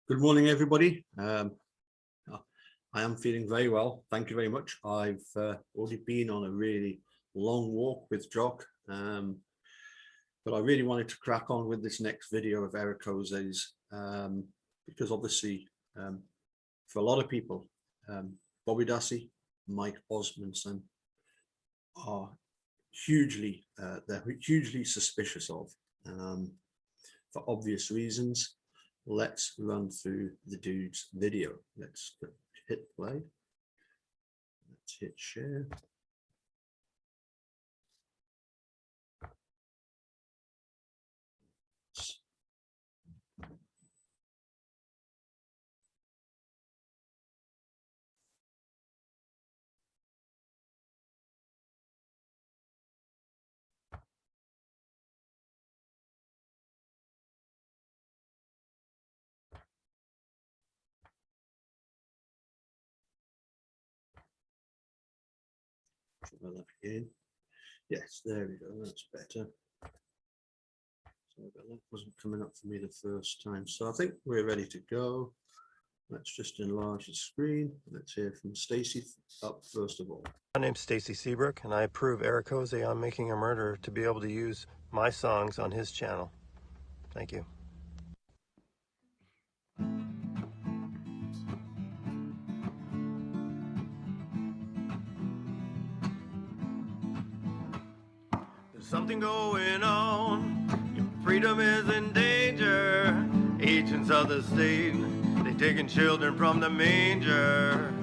Good morning, everybody. I am feeling very well. Thank you very much. I've already been on a really long walk with Jock, but I really wanted to crack on with this next video of Erekose's because obviously for a lot of people, Bobby Dassey, Mike Osmunson are they're hugely suspicious of, for obvious reasons. Let's run through the dude's video. Let's hit play. Let's hit share. Try that again. Yes, there we go. That's better. So that wasn't coming up for me the first time. So I think we're ready to go. Let's just enlarge the screen. Let's hear from Stacy up first of all. My name's Stacy Seabrooke, and I approve Erekose on Making a Murder to be able to use my songs on his channel. Thank you. There's something going on. Your freedom is in danger. Agents of the state, they taking children from the manger.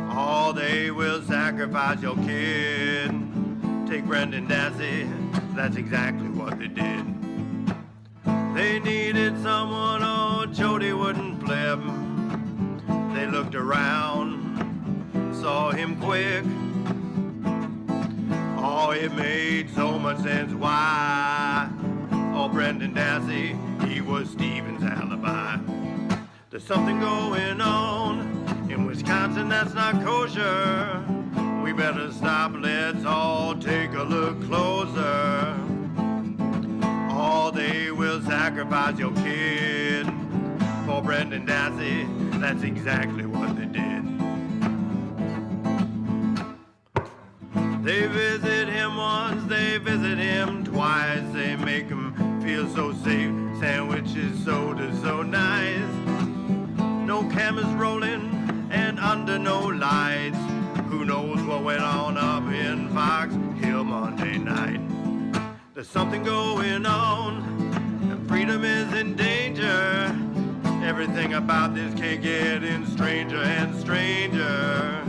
Oh, they will sacrifice your kid. Take Brendan Dassey, that's exactly what they did. They needed someone, oh, Jody wouldn't flip. They looked around, saw him quick. Oh, it made so much sense why. Oh, Brendan Dassey, he was Stephen's alibi. There's something going on in Wisconsin that's not kosher. We better stop, let's all take a look closer. Oh, they will sacrifice your kid for Brendan Dassey, that's exactly what they did. They visit him once, they visit him twice. They make him feel so safe, sandwiches, soda so nice. No cameras rolling and under no lights. Who knows what went on up in Fox Hill Monday night. There's something going on and freedom is in danger. Everything about this keep getting stranger and stranger.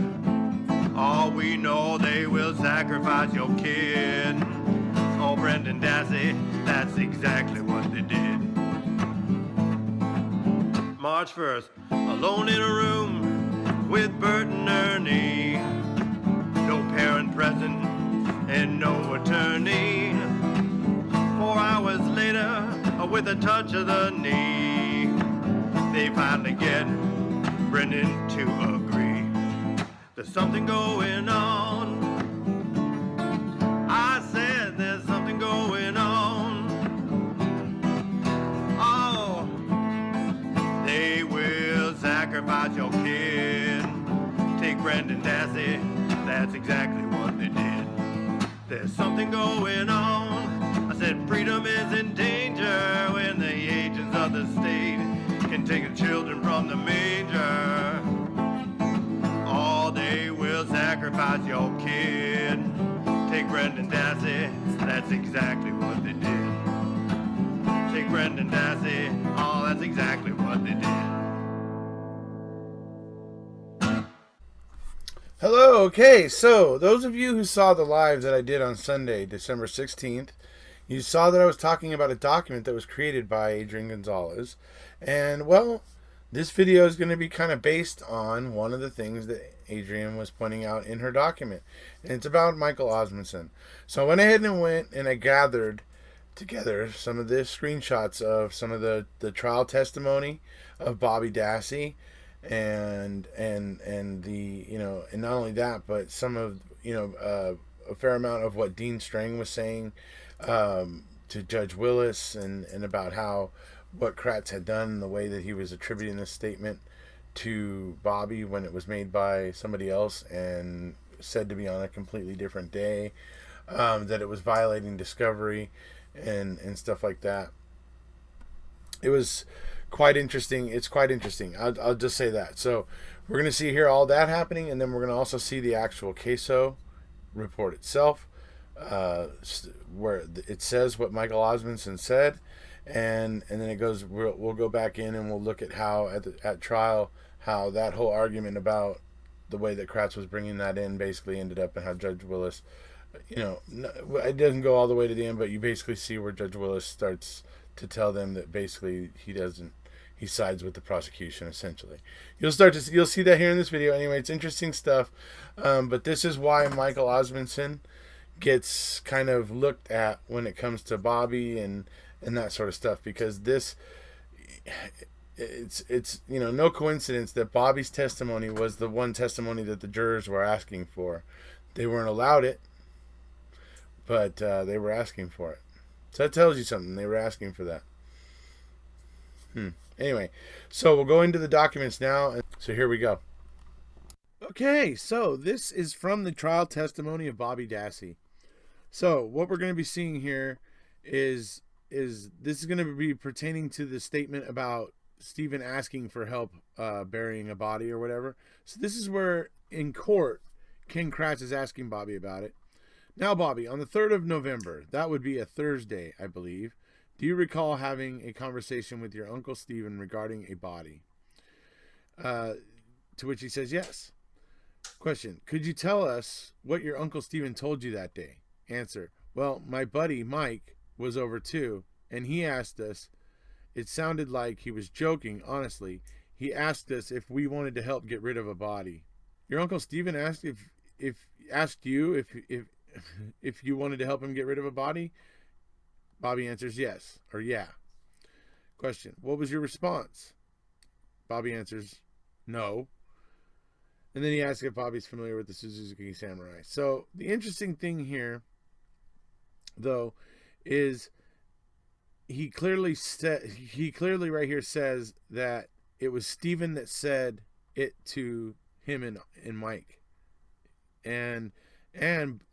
All we know, they will sacrifice your kid. Oh, Brendan Dassey, that's exactly what they did. March 1st, alone in a room with Bert and Ernie. No parent present and no attorney. 4 hours later, with a touch of the knee, they finally get Brendan to agree. There's something going on. I said there's something going on. Oh, they will sacrifice your kid. Take Brendan Dassey, that's exactly what they did. There's something going on. I said freedom is in danger when the agents of the state can take the children from the manger. Oh, they will sacrifice your kid. Take Brendan Dassey, that's exactly what they did. Take Brendan Dassey, oh, that's exactly what they did. Hello, okay, so those of you who saw the live that I did on Sunday, December 16th, you saw that I was talking about a document that was created by Adrian Gonzalez. And, well, this video is going to be kind of based on one of the things that Adrian was pointing out in her document. And it's about Michael Osmunson. So I went ahead and I gathered together some of the screenshots of some of the trial testimony of Bobby Dassey and the, you know, and not only that, but some of, you know, a fair amount of what Dean Strang was saying to Judge Willis and about how what Kratz had done, the way that he was attributing this statement to Bobby when it was made by somebody else and said to be on a completely different day, that it was violating discovery and stuff like that. It was quite interesting. It's quite interesting. I'll just say that. So we're going to see here all that happening, and then we're going to also see the actual queso report itself, where it says what Michael Osmunson said, and then it goes. We'll go back in and we'll look at how at trial how that whole argument about the way that Kratz was bringing that in basically ended up, and how Judge Willis, it doesn't go all the way to the end, but you basically see where Judge Willis starts to tell them that basically he sides with the prosecution, essentially. You'll see that here in this video. Anyway, it's interesting stuff. But this is why Michael Osmunson gets kind of looked at when it comes to Bobby and that sort of stuff, because it's no coincidence that Bobby's testimony was the one testimony that the jurors were asking for. They weren't allowed it, but they were asking for it. So that tells you something. They were asking for that. Anyway, so we'll go into the documents now. So here we go. Okay, so this is from the trial testimony of Bobby Dassey. So what we're going to be seeing here is this is going to be pertaining to the statement about Stephen asking for help burying a body or whatever. So this is where in court Ken Kratz is asking Bobby about it. Now, Bobby, on the 3rd of November, that would be a Thursday, I believe, do you recall having a conversation with your Uncle Stephen regarding a body? To which he says yes. Question, could you tell us what your Uncle Stephen told you that day? Answer, well, my buddy Mike was over too, and he asked us, it sounded like he was joking, honestly. He asked us if we wanted to help get rid of a body. Your Uncle Stephen asked if you wanted to help him get rid of a body? Bobby answers yes, or yeah. Question, what was your response? Bobby answers no. And then he asks if Bobby's familiar with the Suzuki Samurai. So the interesting thing here, though, is he clearly right here says that it was Stephen that said it to him and Mike. And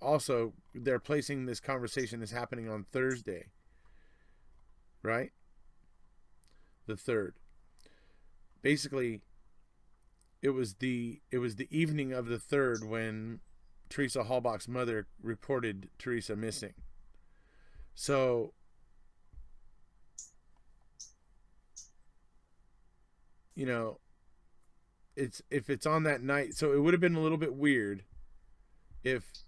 also, they're placing this conversation as happening on Thursday, right? The 3rd. Basically, it was the evening of the 3rd when Teresa Halbach's mother reported Teresa missing. So, if it's on that night, so it would have been a little bit weird if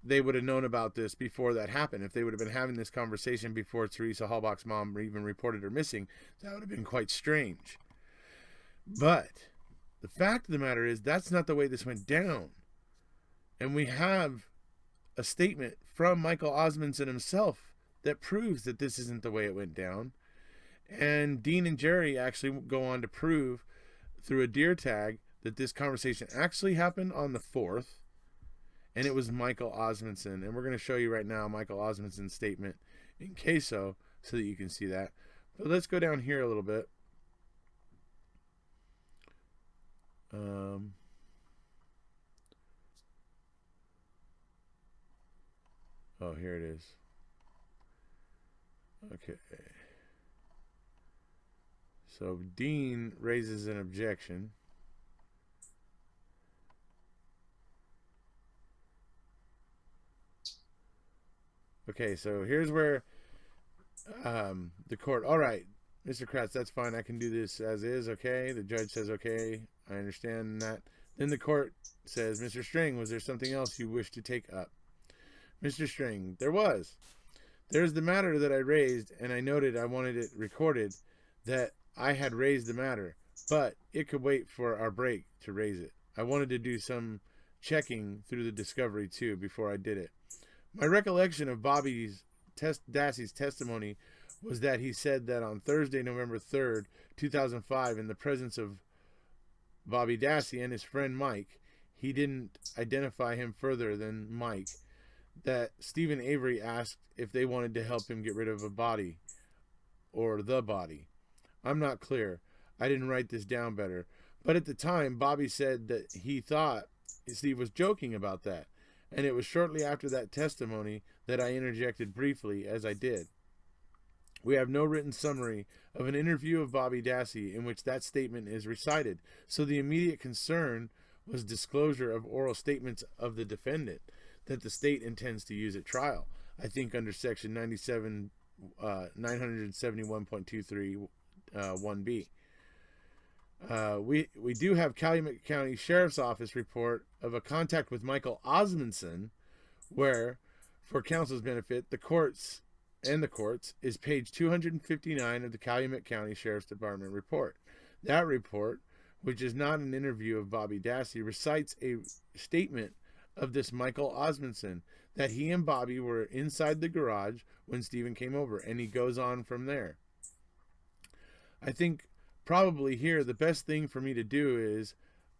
they would have known about this before that happened. If they would have been having this conversation before Teresa Halbach's mom even reported her missing, that would have been quite strange. But the fact of the matter is, that's not the way this went down. And we have a statement from Michael Osmunson himself that proves that this isn't the way it went down. And Dean and Jerry actually go on to prove through a deer tag that this conversation actually happened on the 4th, and it was Michael Osmunson. And we're going to show you right now Michael Osmunson's statement in queso so that you can see that. But let's go down here a little bit. Oh, here it is. Okay. So Dean raises an objection. Okay, so here's where the court, all right, Mr. Kratz, that's fine. I can do this as is, okay? The judge says, okay, I understand that. Then the court says, Mr. String, was there something else you wish to take up? Mr. String, there was. There's the matter that I raised, and I noted I wanted it recorded that I had raised the matter, but it could wait for our break to raise it. I wanted to do some checking through the discovery, too, before I did it. My recollection of Dassey's testimony was that he said that on Thursday, November 3rd, 2005, in the presence of Bobby Dassey and his friend Mike, he didn't identify him further than Mike, that Stephen Avery asked if they wanted to help him get rid of a body or the body. I'm not clear. I didn't write this down better. But at the time, Bobby said that he thought Steve was joking about that. And it was shortly after that testimony that I interjected briefly, as I did. We have no written summary of an interview of Bobby Dassey in which that statement is recited. So the immediate concern was disclosure of oral statements of the defendant that the state intends to use at trial. I think under section 971.23 1B. We do have Calumet County Sheriff's Office report of a contact with Michael Osmunson, where, for counsel's benefit, the courts is page 259 of the Calumet County Sheriff's Department report. That report, which is not an interview of Bobby Dassey, recites a statement of this Michael Osmunson that he and Bobby were inside the garage when Stephen came over, and he goes on from there. I think probably here the best thing for me to do is,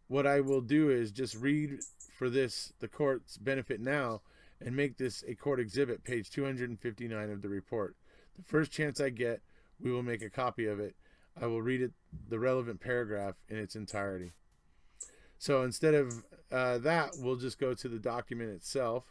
what I will do is just read for the court's benefit now, and make this a court exhibit, page 259 of the report. The first chance I get, we will make a copy of it. I will read the relevant paragraph in its entirety. So instead of that, we'll just go to the document itself.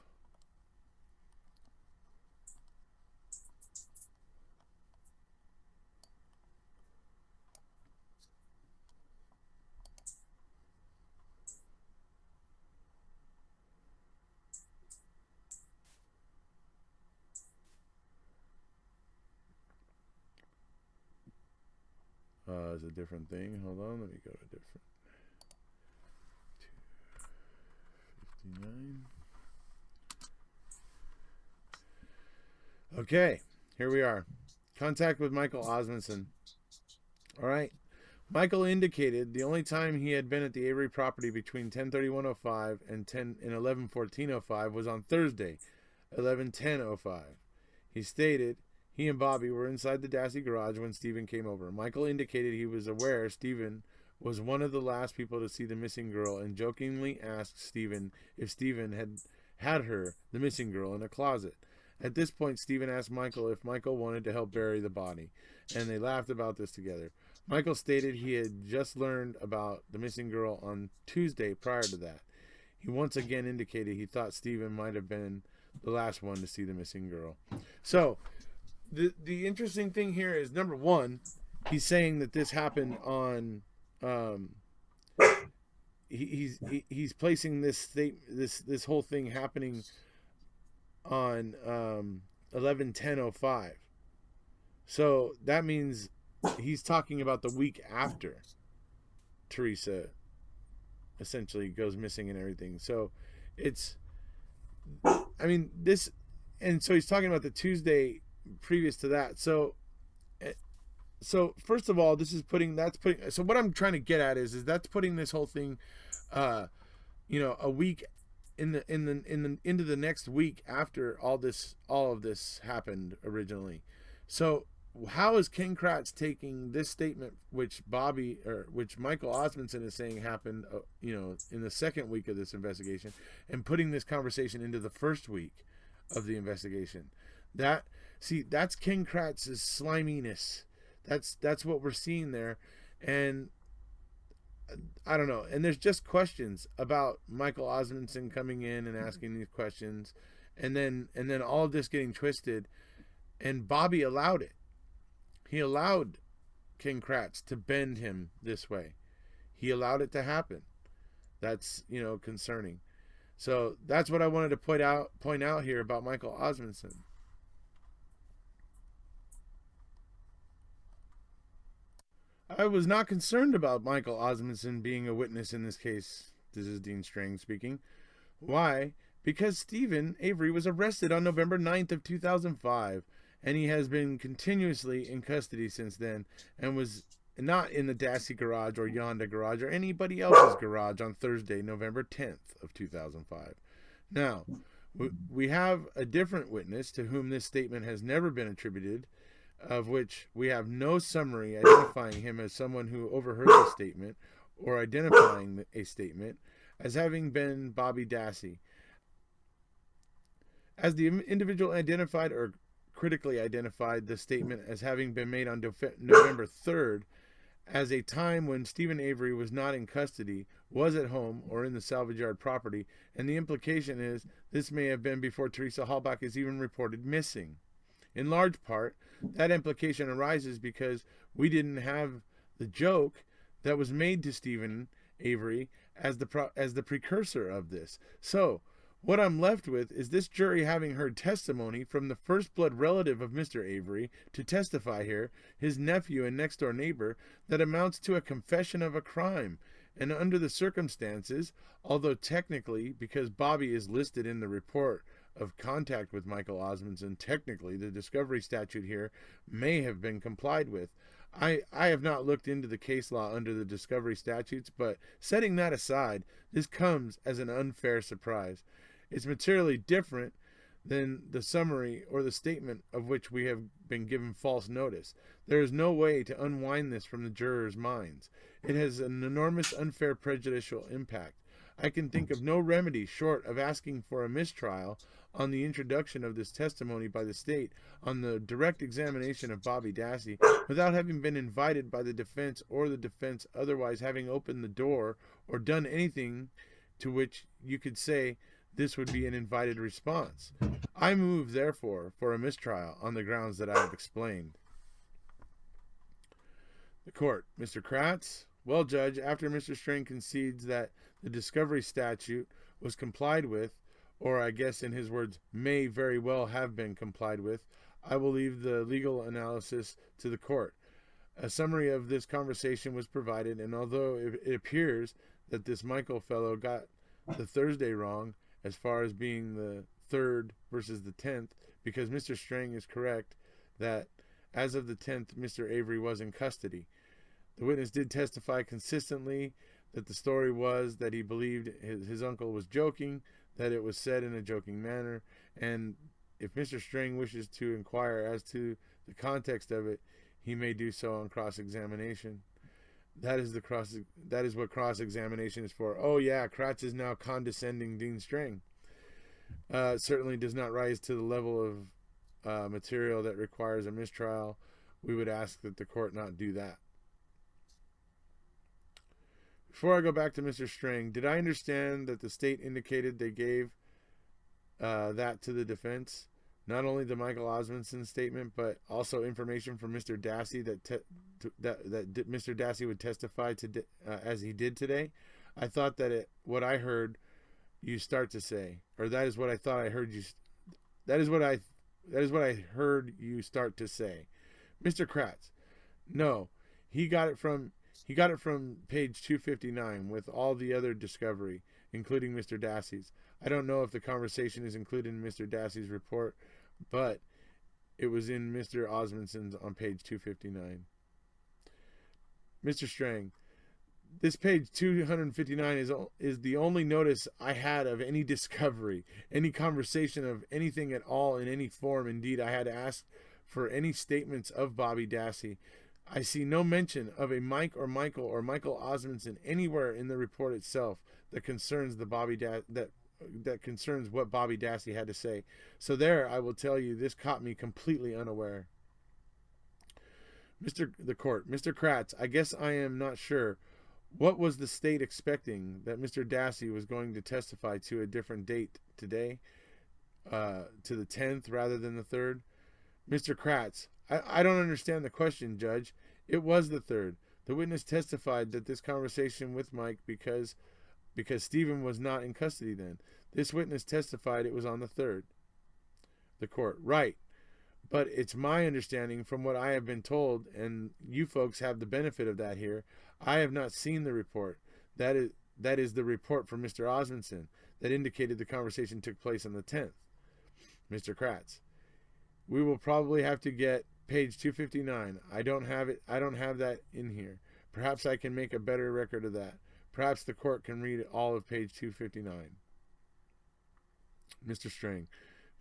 It's a different thing. Hold on, let me go to different. 259. Okay, here we are. Contact with Michael Osmunson. All right. Michael indicated the only time he had been at the Avery property between 10:31:05 and 11:14:05 was on Thursday, 11:10:05. He stated he and Bobby were inside the Dassey garage when Stephen came over. Michael indicated he was aware Stephen was one of the last people to see the missing girl, and jokingly asked Stephen if Stephen had her, the missing girl, in a closet. At this point, Stephen asked Michael if Michael wanted to help bury the body, and they laughed about this together. Michael stated he had just learned about the missing girl on Tuesday prior to that. He once again indicated he thought Stephen might have been the last one to see the missing girl. So, the interesting thing here is, number one, he's saying that this happened on he's placing this whole thing happening on 11:10:05. So that means he's talking about the week after Teresa essentially goes missing and everything. So it's, I mean, this, and so he's talking about the Tuesday previous to that. So first of all, so what I'm trying to get at is that's putting this whole thing, a week into the next week after all of this happened originally. So how is Ken Kratz taking this statement, which Michael Osmunson is saying happened, in the second week of this investigation, and putting this conversation into the first week of the investigation? That's Ken Kratz's sliminess. That's what we're seeing there. And I don't know. And there's just questions about Michael Osmunson coming in and asking these questions, and then all of this getting twisted. And Bobby allowed it. He allowed Ken Kratz to bend him this way. He allowed it to happen. That's, concerning. So that's what I wanted to point out here about Michael Osmunson. I was not concerned about Michael Osmunson being a witness in this case. This is Dean Strang speaking. Why? Because Stephen Avery was arrested on November 9th of 2005, and he has been continuously in custody since then, and was not in the Dassey garage or Yonda garage or anybody else's garage on Thursday, November 10th of 2005. Now, we have a different witness to whom this statement has never been attributed, of which we have no summary identifying him as someone who overheard the statement or identifying a statement as having been Bobby Dassey. As the individual identified or critically identified the statement as having been made on November 3rd as a time when Stephen Avery was not in custody, was at home or in the salvage yard property, and the implication is this may have been before Teresa Halbach is even reported missing. In large part, that implication arises because we didn't have the joke that was made to Stephen Avery as the precursor of this. So, what I'm left with is this jury having heard testimony from the first blood relative of Mr. Avery to testify here, his nephew and next door neighbor, that amounts to a confession of a crime. And under the circumstances, although technically, because Bobby is listed in the report of contact with Michael Osmunson, technically the discovery statute here may have been complied with. I have not looked into the case law under the discovery statutes, but setting that aside, this comes as an unfair surprise. It's materially different than the summary or the statement of which we have been given false notice. There is no way to unwind this from the jurors' minds. It has an enormous unfair prejudicial impact. I can think of no remedy short of asking for a mistrial on the introduction of this testimony by the state on the direct examination of Bobby Dassey without having been invited by the defense or the defense otherwise having opened the door or done anything to which you could say this would be an invited response. I move, therefore, for a mistrial on the grounds that I have explained. The court. Mr. Kratz? Well, Judge, after Mr. Strang concedes that the discovery statute was complied with, or I guess in his words, may very well have been complied with, I will leave the legal analysis to the court. A summary of this conversation was provided, and although it appears that this Michael fellow got the Thursday wrong, as far as being the 3rd versus the 10th, because Mr. Strang is correct that as of the 10th, Mr. Avery was in custody. The witness did testify consistently that the story was that he believed his uncle was joking, that it was said in a joking manner, and if Mr. Strang wishes to inquire as to the context of it, he may do so on cross-examination. That is what cross-examination is for. Oh yeah, Kratz is now condescending Dean Strang. Certainly does not rise to the level of material that requires a mistrial. We would ask that the court not do that. Before I go back to Mr. Strang, did I understand that the state indicated they gave that to the defense? Not only the Michael Osmunson statement, but also information from Mr. Dassey that Mr. Dassey would testify to as he did today. I thought that what I heard you start to say, or that is what I thought I heard you. That is what I heard you start to say, Mr. Kratz. No, he got it from page 259 with all the other discovery, including Mr. Dassey's. I don't know if the conversation is included in Mr. Dassey's report, but it was in Mr. Osmunson's on page 259. Mr. Strang, this page 259 is the only notice I had of any discovery, any conversation of anything at all in any form. Indeed, I had asked for any statements of Bobby Dassey. I see no mention of a Mike or Michael Osmunson anywhere in the report itself that concerns that concerns what Bobby Dassey had to say. So there, I will tell you, this caught me completely unaware. The court. Mr. Kratz, I guess I am not sure. What was the state expecting that Mr. Dassey was going to testify to a different date today, to the 10th rather than the 3rd? Mr. Kratz, I don't understand the question, Judge. It was the 3rd. The witness testified that this conversation with Mike because Stephen was not in custody then. This witness testified it was on the 3rd. The court, right. But it's my understanding from what I have been told, and you folks have the benefit of that here, I have not seen the report. That is the report from Mr. Osmunson that indicated the conversation took place on the 10th. Mr. Kratz, we will probably have to get page 259. I don't have it. I don't have that in here. Perhaps I can make a better record of that. Perhaps the court can read all of page 259. Mr. Strang.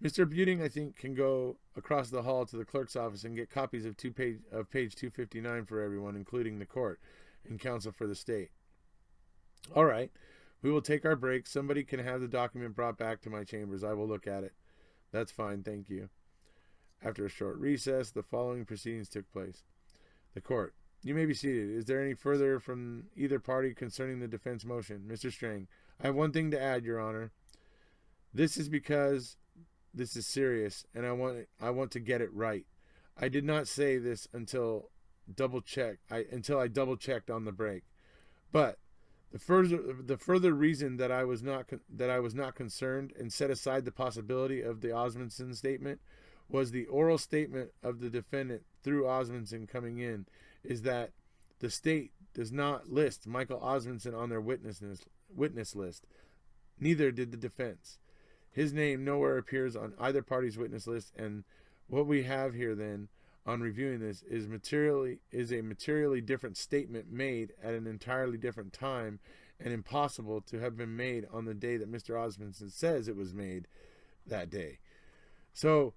Mr. Buting, I think, can go across the hall to the clerk's office and get copies of page 259 for everyone, including the court and counsel for the state. All right. We will take our break. Somebody can have the document brought back to my chambers. I will look at it. That's fine. Thank you. After a short recess, the following proceedings took place. The court. You may be seated. Is there any further from either party concerning the defense motion? Mr. Strang. I have one thing to add, Your Honor. This is because this is serious, and I want to get it right. I did not say this until I double checked on the break. But the further reason that I was not concerned and set aside the possibility of the Osmunson statement was the oral statement of the defendant through Osmunson coming in is that the state does not list Michael Osmunson on their witness list. Neither did the defense. His name nowhere appears on either party's witness list, and what we have here then on reviewing this is a materially different statement made at an entirely different time and impossible to have been made on the day that Mr. Osmunson says it was made that day. So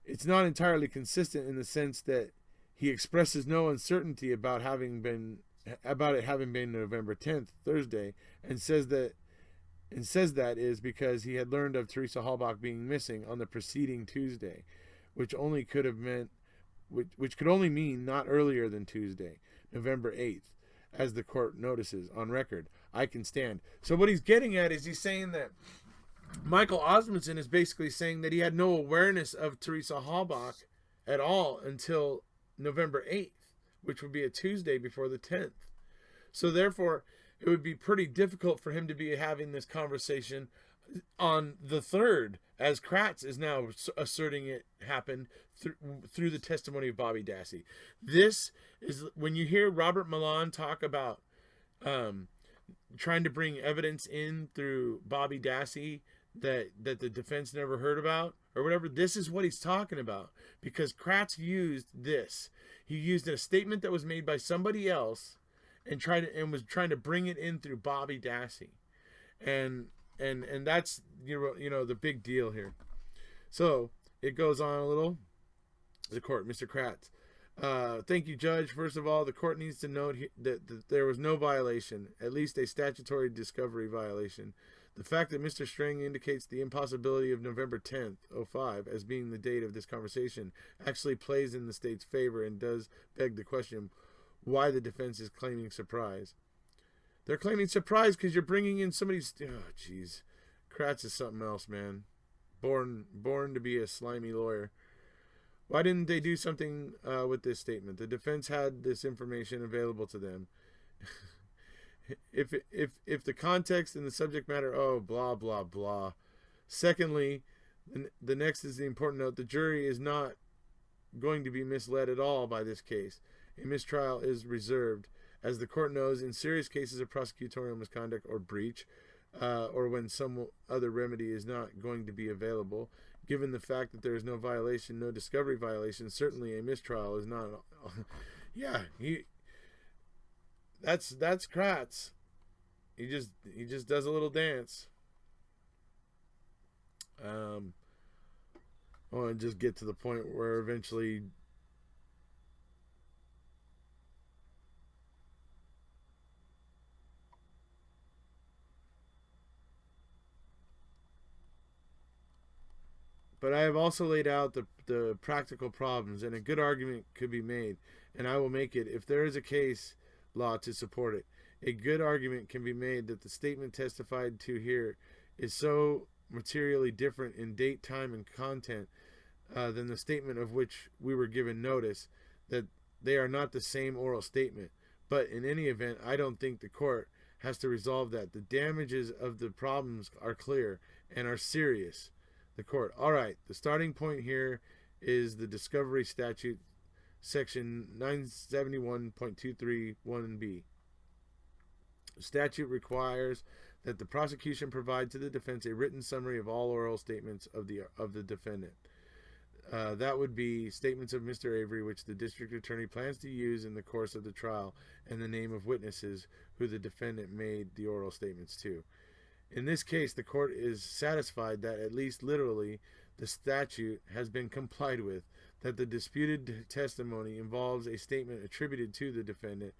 it's not entirely consistent in the sense that he expresses no uncertainty about it having been November 10th, Thursday, and says that is because he had learned of Teresa Halbach being missing on the preceding Tuesday, which could only mean not earlier than Tuesday, November 8th, as the court notices on record. I can stand. So what he's getting at is he's saying that Michael Osmunson is basically saying that he had no awareness of Teresa Halbach at all until November 8th, which would be a Tuesday before the 10th. So therefore, it would be pretty difficult for him to be having this conversation on the 3rd, as Kratz is now asserting it happened through the testimony of Bobby Dassey. This is when you hear Robert Milan talk about trying to bring evidence in through Bobby Dassey that the defense never heard about or whatever. This is what he's talking about, because Kratz used this. He used a statement that was made by somebody else and was trying to bring it in through Bobby Dassey, and that's the big deal here. So it goes on a little. The court, Mr. Kratz. Thank you, Judge. First of all, the court needs to note that there was no violation, at least a statutory discovery violation. The fact that Mr. Strang indicates the impossibility of November 10th, 05, as being the date of this conversation actually plays in the state's favor and does beg the question why the defense is claiming surprise. They're claiming surprise because you're bringing in somebody's... Oh, jeez. Kratz is something else, man. Born to be a slimy lawyer. Why didn't they do something with this statement? The defense had this information available to them. If the context and the subject matter, blah, blah, blah. Secondly, the next is the important note. The jury is not going to be misled at all by this case. A mistrial is reserved. As the court knows, in serious cases of prosecutorial misconduct or breach, or when some other remedy is not going to be available, given the fact that there is no violation, no discovery violation, certainly a mistrial is not. Yeah, that's Kratz. He just does a little dance. I want to just get to the point where eventually. But I have also laid out the practical problems, and a good argument could be made, and I will make it if there is a case law to support it. A good argument can be made that the statement testified to here is so materially different in date, time, and content than the statement of which we were given notice that they are not the same oral statement. But in any event, I don't think the court has to resolve that. The damages of the problems are clear and are serious. The court. All right, the starting point here is the discovery statute, section 971.231b. The statute requires that the prosecution provide to the defense a written summary of all oral statements of the defendant. That would be statements of Mr. Avery, which the district attorney plans to use in the course of the trial, and the name of witnesses who the defendant made the oral statements to. In this case, the court is satisfied that, at least literally, the statute has been complied with, that the disputed testimony involves a statement attributed to the defendant,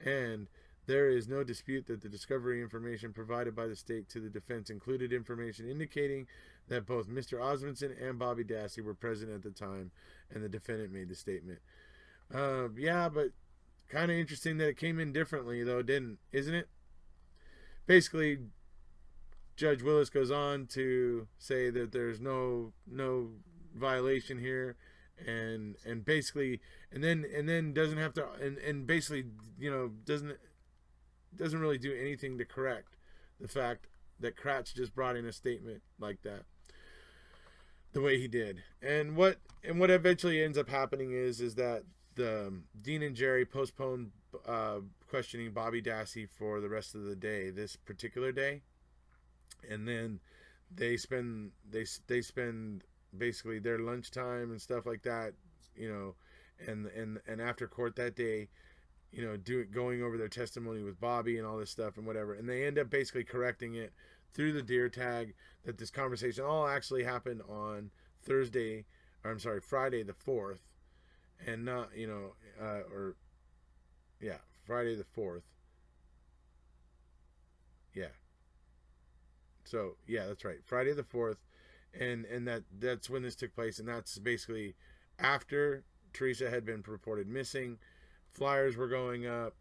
and There is no dispute that the discovery information provided by the state to the defense included information indicating that both Mr. Osmunson and Bobby Dassey were present at the time, and the defendant made the statement. Yeah, but kind of interesting that it came in differently, though, isn't it? Basically, Judge Willis goes on to say that there's no violation here, and basically, and then doesn't have to, and basically, doesn't really do anything to correct the fact that Kratz just brought in a statement like that the way he did. And what eventually ends up happening is that the Dean and Jerry postponed questioning Bobby Dassey for the rest of the day, this particular day, and then they spend basically their lunchtime and stuff like that, and after court that day, going over their testimony with Bobby and all this stuff and whatever. And they end up basically correcting it through the deer tag that this conversation all actually happened on Friday the 4th, and not, Friday the 4th. Yeah. So, yeah, that's right. Friday the 4th. And that's when this took place. And that's basically after Teresa had been reported missing. Flyers were going up.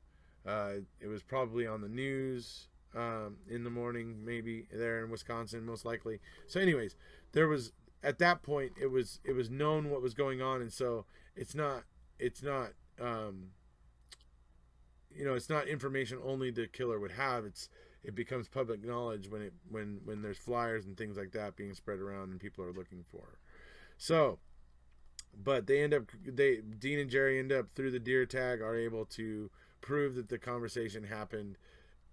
It was probably on the news in the morning, maybe there in Wisconsin, most likely. So, anyways, there was at that point it was known what was going on, and so it's not it's not information only the killer would have. It becomes public knowledge when there's flyers and things like that being spread around and people are looking for her. So. But Dean and Jerry end up, through the deer tag, are able to prove that the conversation happened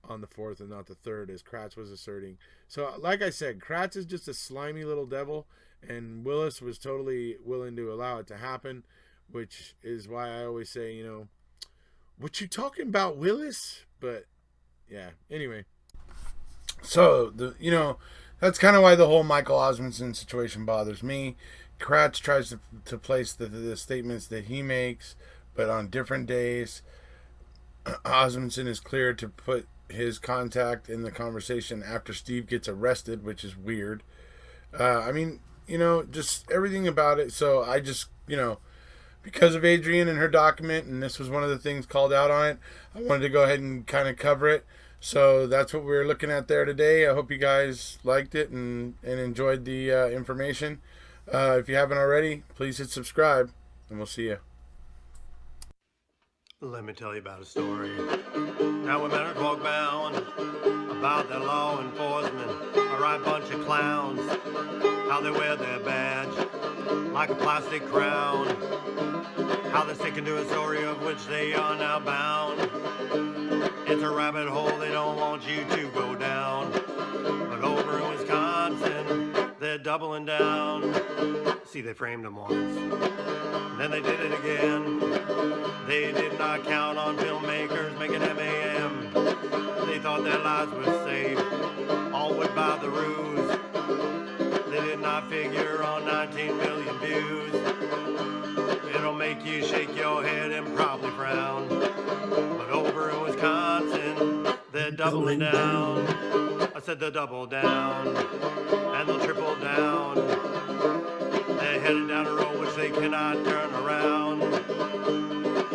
on the 4th and not the 3rd, as Kratz was asserting. So, like I said, Kratz is just a slimy little devil, and Willis was totally willing to allow it to happen, which is why I always say, what you talking about, Willis? But, yeah, anyway. So, that's kind of why the whole Michael Osmunson situation bothers me. Kratz tries to place the statements that he makes, but on different days. Osmunson is clear to put his contact in the conversation after Steve gets arrested, which is weird. Just everything about it. So I just, because of Adrienne and her document, and this was one of the things called out on it, I wanted to go ahead and kind of cover it. So that's what we're looking at there today. I hope you guys liked it and enjoyed the information. If you haven't already, please hit subscribe, and we'll see you. Let me tell you about a story. Now when men are talk bound about their law enforcement, a right bunch of clowns, how they wear their badge like a plastic crown, how they're sticking to a story of which they are now bound. It's a rabbit hole they don't want you to go down. But over in Wisconsin, they're doubling down. See, they framed them once, then they did it again. They did not count on filmmakers making MAM. They thought their lives were safe, all would buy the ruse. They did not figure on 19 million views. It'll make you shake your head and probably frown. But over in Wisconsin, they're doubling down. I said they'll double down, and they'll triple down. They're headed down a road which they cannot turn around.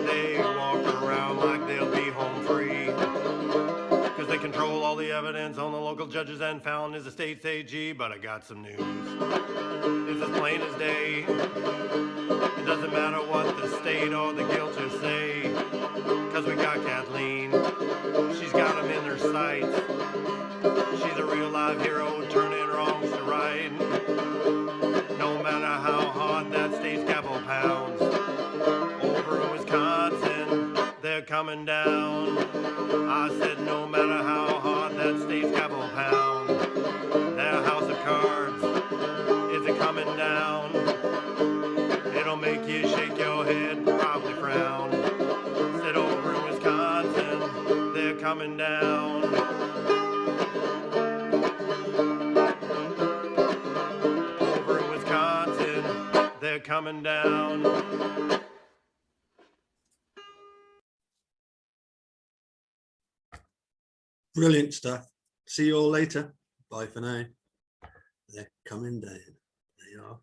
They walk around like they'll be home free, because they control all the evidence on the local judges and found is the state's AG. But I got some news. It's as plain as day. It doesn't matter what the state or the guilters say, because we got Kathleen. She's got them in their sights. She's a real live hero, turning wrongs to right. No matter how hard that state's gavel pounds, over in Wisconsin, they're coming down. I said no matter how hard that state's gavel pounds, their house of cards isn't coming down. It'll make you shake your head, probably frown. Said over in Wisconsin, they're coming down. Over in Wisconsin, they're coming down. Brilliant stuff. See you all later. Bye for now. They're coming down. They are.